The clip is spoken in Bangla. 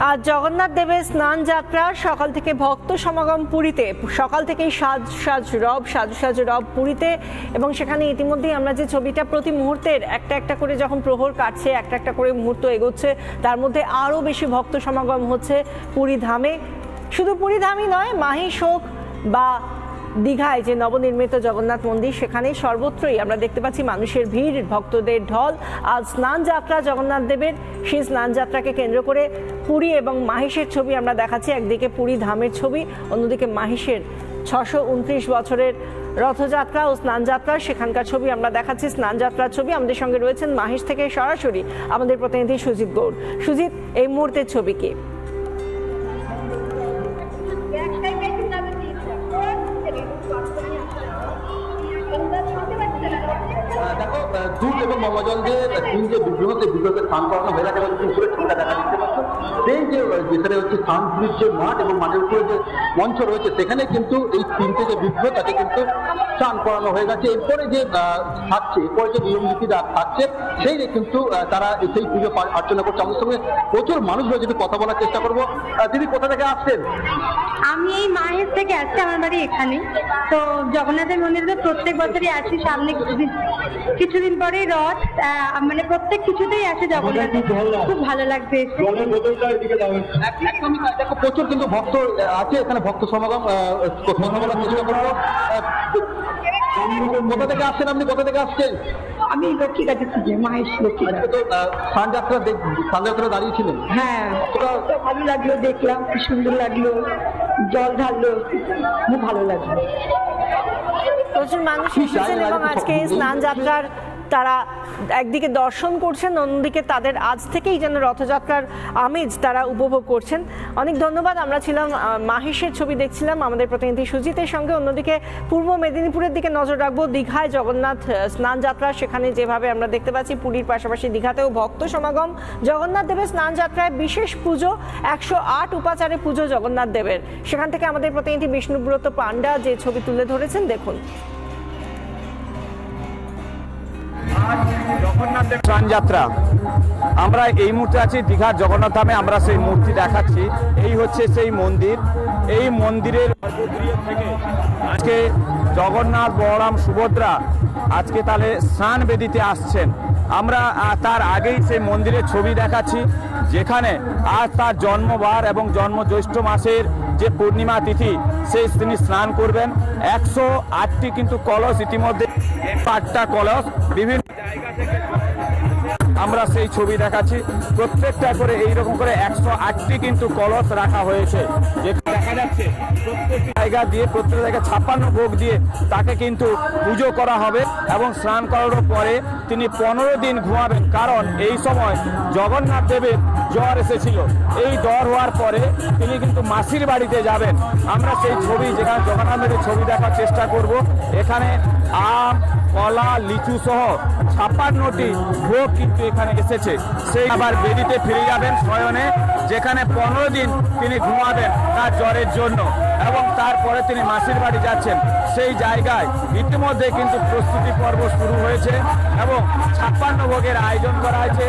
আজ জগন্নাথ দেবের স্নান যাত্রা সকাল থেকে ভক্ত সমাগম পুরীতে। সকাল থেকেই সাজু রব পুরীতে, এবং সেখানে ইতিমধ্যেই আমরা যে ছবিটা প্রতি মুহূর্তের একটা করে যখন প্রহর কাটছে, একটা করে মুহূর্ত এগোচ্ছে, তার মধ্যে আরও বেশি ভক্ত সমাগম হচ্ছে পুরী ধামে। শুধু পুরী ধামই নয়, মাহিষ হোক বা দীঘায় যে নবনির্মিত জগন্নাথ মন্দির, সেখানে সর্বত্রই আমরা দেখতে পাচ্ছি মানুষের ভিড়, ভক্তদের ঢল। আজ স্নান যাত্রা জগন্নাথ দেবের, সেই স্নান যাত্রাকে কেন্দ্র করে পুরী এবং মাহিষের ছবি আমরা দেখাচ্ছি। একদিকে পুরী ধামের ছবি, অন্যদিকে মাহিষের 629 বছরের রথযাত্রা ও স্নানযাত্রা, সেখানকার ছবি আমরা দেখাচ্ছি। স্নানযাত্রার ছবি। আমাদের সঙ্গে রয়েছেন মাহিষ থেকে সরাসরি আমাদের প্রতিনিধি সুজিত গৌড়। সুজিত, এই মুহূর্তের ছবি কি? দেখো, দুধ এবং গঙ্গাজল দিয়ে তিন যে বিগ্রহতে স্নান করানো হয়ে থাকে, উপরে ছবিটা দেখা দিতে পারছো। সেই যে যেখানে হচ্ছে স্নান পুরীর যে মাঠ এবং মাঠের উপরে যে মঞ্চ রয়েছে, সেখানে কিন্তু এই তিনটে যে বিগ্রহ তাকে কিন্তু স্নান করানো হয়ে গেছে। এরপরে যে থাকছে, এরপরে যে নিয়ম নীতিটা থাকছে, সেই কিন্তু তারা সেই পুজো অর্চনা করছে। আমাদের সঙ্গে প্রচুর মানুষ রয়েছে, একটু কথা বলার চেষ্টা করবো। দিদি, কোথা থেকে আসছেন? আমি এই মাহের থেকে আসছি, আমার বাড়ি এখানে। তো জগন্নাথের মন্দিরে প্রত্যেক বছরই আসি। সামনে কিছুদিন পরেই রথ, মানে প্রত্যেক কিছুতেই আসে জগন্নাথ। খুব ভালো লাগছে। প্রচুর কিন্তু ভক্ত আছে এখানে, ভক্ত সমাগম। কথা বলার চেষ্টা করবো। কোথা থেকে আসছেন আপনি? কোথা থেকে আসছেন? আমি লক্ষ্মীঘাট থেকে, মাহেশ লক্ষ্মীঘাট। তো স্নানযাত্রা দাঁড়িয়েছিলেন? হ্যাঁ, ভালো লাগলো, দেখলাম কি সুন্দর লাগলো, জল ঢাললো, খুব ভালো লাগলো। প্রচুর মানুষ এসেছেন এবং আজকে স্নান যাত্রার তারা একদিকে দর্শন করছেন, অন্যদিকে তাদের আজ থেকেই যেন রথযাত্রার আমেজ তারা উপভোগ করছেন। অনেক ধন্যবাদ। আমরা ছিলাম মাহিষের ছবি দেখছিলাম আমাদের প্রতিনিধি সুজিতের সঙ্গে। অন্যদিকে পূর্ব মেদিনীপুরের দিকে নজর রাখবো। দীঘায় জগন্নাথ স্নান যাত্রা, সেখানে যেভাবে আমরা দেখতে পাচ্ছি পুরীর পাশাপাশি দীঘাতেও ভক্ত সমাগম। জগন্নাথ দেবের স্নান যাত্রায় বিশেষ পুজো, 108 উপাচারে পুজো জগন্নাথ দেবের। সেখান থেকে আমাদের প্রতিনিধি বিষ্ণুব্রত পান্ডা যে ছবি তুলে ধরেছেন, দেখুন। জগন্নাথ দেব স্নান যাত্রা, আমরা এই মুহূর্তে আছি দীঘার জগন্নাথ ধামে। আমরা সেই মূর্তি দেখাচ্ছি। এই হচ্ছে সেই মন্দির। এই মন্দিরের থেকে আজকে জগন্নাথ, বলরাম, সুভদ্রা আজকে তাহলে স্নান বেদিতে আসছেন। আমরা তার আগেই সেই মন্দিরের ছবি দেখাচ্ছি, যেখানে আজ তার জন্মবার এবং জন্ম জ্যৈষ্ঠ মাসের যে পূর্ণিমা তিথি, সেই তিনি স্নান করবেন। 108টি কিন্তু কলস, ইতিমধ্যে 8টা কলস বিভিন্ন জায়গা থেকে আমরা সেই ছবি দেখাচ্ছি। প্রত্যেকটা করে এইরকম করে 108টি কিন্তু কলস রাখা হয়েছে, যেটা দেখা যাচ্ছে প্রত্যেক জায়গা দিয়ে, প্রত্যেক জায়গায় 56 ভোগ দিয়ে তাকে কিন্তু পুজো করা হবে। এবং স্নান করার পরে তিনি 15 দিন ঘুমাবেন, কারণ এই সময় জগন্নাথ দেবের জ্বর এসেছিল। এই জ্বর হওয়ার পরে তিনি কিন্তু মাসির বাড়িতে যাবেন। আমরা সেই ছবি, যেখানে জগন্নাথ দেবের ছবি দেখার চেষ্টা করব। এখানে আম, কলা, লিচু সহ 56টি ভোগ কিন্তু এখানে এসেছে। সেই আবার বেদিতে ফিরে যাবেন শয়নে, যেখানে 15 দিন তিনি ঘুমাবেন তার জ্বরের জন্য, এবং তারপরে তিনি মাসির বাড়ি যাচ্ছেন। সেই জায়গায় ইতিমধ্যে কিন্তু প্রস্তুতি পর্ব শুরু হয়েছে এবং 56 ভোগের আয়োজন করা হয়েছে।